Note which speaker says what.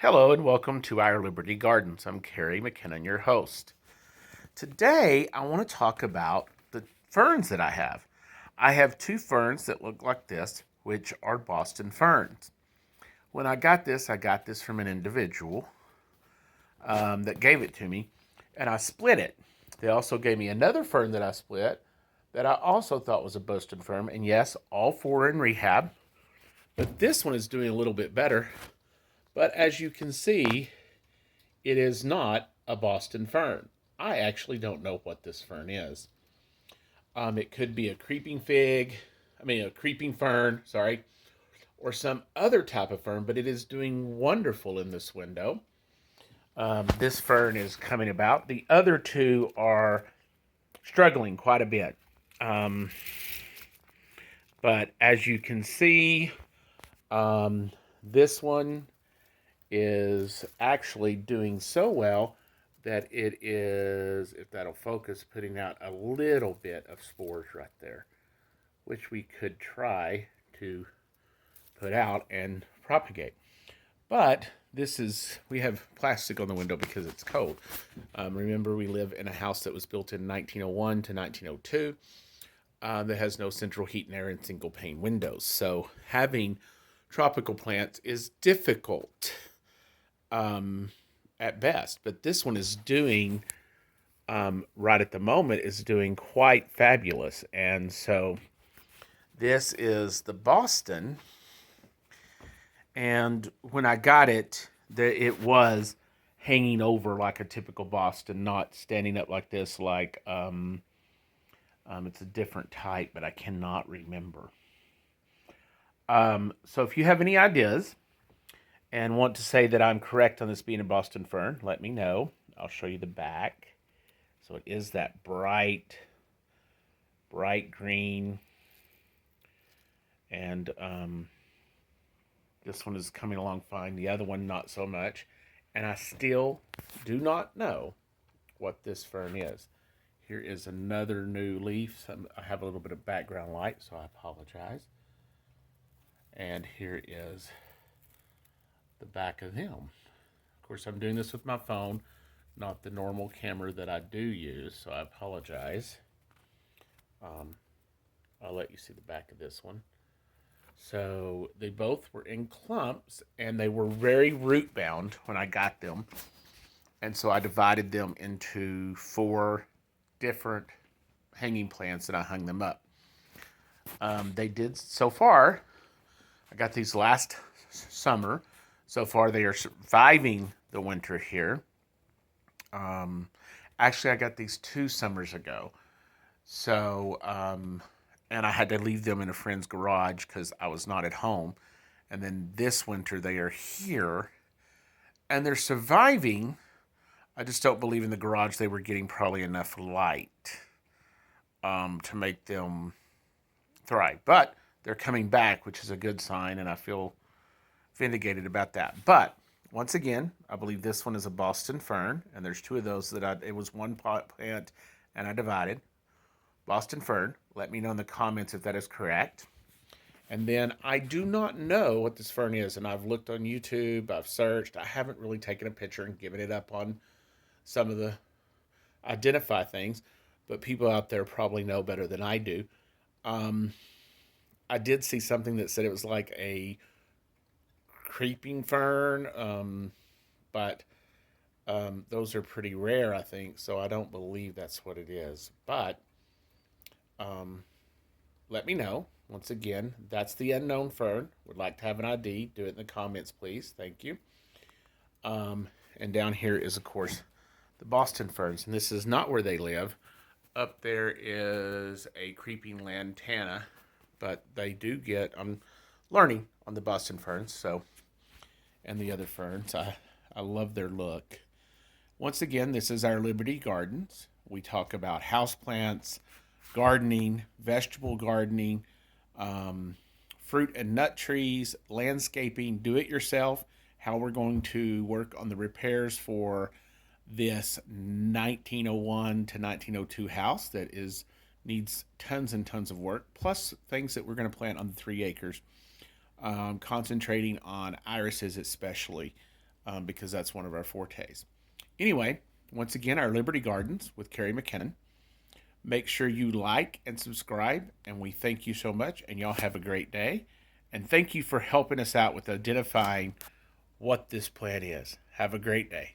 Speaker 1: Hello and welcome to Our Liberty Gardens. I'm Carrie McKinnon, your host. Today, I want to talk about the ferns that I have. I have two ferns that look like this, which are Boston ferns. When I got this from an individual that gave it to me, and I split it. They also gave me another fern that I split that I also thought was a Boston fern, and yes, all four are in rehab, but this one is doing a little bit better. But as you can see, it is not a Boston fern. I actually don't know what this fern is. It could be a creeping fern, sorry, or some other type of fern, but it is doing wonderful in this window. This fern is coming about. The other two are struggling quite a bit. Um, but as you can see, this one is actually doing so well that it is, if that'll focus, putting out a little bit of spores right there, which we could try to put out and propagate. But we have plastic on the window because it's cold. Remember, we live in a house that was built in 1901 to 1902 that has no central heat and air and single pane windows. So having tropical plants is difficult at best. But this one is doing, right at the moment, is doing quite fabulous. And so this is the Boston. And when I got it, it was hanging over like a typical Boston, not standing up like this. It's a different type, but I cannot remember. So if you have any ideas and want to say that I'm correct on this being a Boston fern, let me know. I'll show you the back. So it is that bright green. And this one is coming along fine. The other one, not so much. And I still do not know what this fern is. Here is another new leaf. I have a little bit of background light, so I apologize. And here is the back of them. Of course, I'm doing this with my phone, not the normal camera that I do use, so I apologize. I'll let you see the back of this one. So they both were in clumps, and they were very root bound when I got them. And so I divided them into 4 different hanging plants, and I hung them up. They did so far. I got these last summer. So far, they are surviving the winter here. Actually, I got these 2 summers ago. So, and I had to leave them in a friend's garage because I was not at home. And then this winter, they are here. And they're surviving. I just don't believe in the garage they were getting probably enough light to make them thrive. But they're coming back, which is a good sign, and I feel vindicated about that. But once again, I believe this one is a Boston fern, and there's 2 of those it was one pot plant, and I divided. Boston fern. Let me know in the comments if that is correct. And then I do not know what this fern is, and I've looked on YouTube, I've searched. I haven't really taken a picture and given it up on some of the identify things, but people out there probably know better than I do. I did see something that said it was like a creeping fern, but those are pretty rare, I think, so I don't believe that's what it is. But let me know. Once again, that's the unknown fern. Would like to have an ID. Do it in the comments, please. Thank you. And down here is, of course, the Boston ferns, and this is not where they live. Up there is a creeping lantana, but they do get, I'm learning on the Boston ferns, so, and the other ferns. I love their look. Once again, this is Our Liberty Gardens. We talk about houseplants, gardening, vegetable gardening, fruit and nut trees, landscaping, do it yourself, how we're going to work on the repairs for this 1901 to 1902 house that needs tons and tons of work, plus things that we're going to plant on the 3 acres, concentrating on irises especially. because that's one of our fortes. Anyway, once again, our Liberty Gardens with Carrie McKinnon. Make sure you like and subscribe, and we thank you so much, and y'all have a great day. And thank you for helping us out with identifying what this plant is. Have a great day.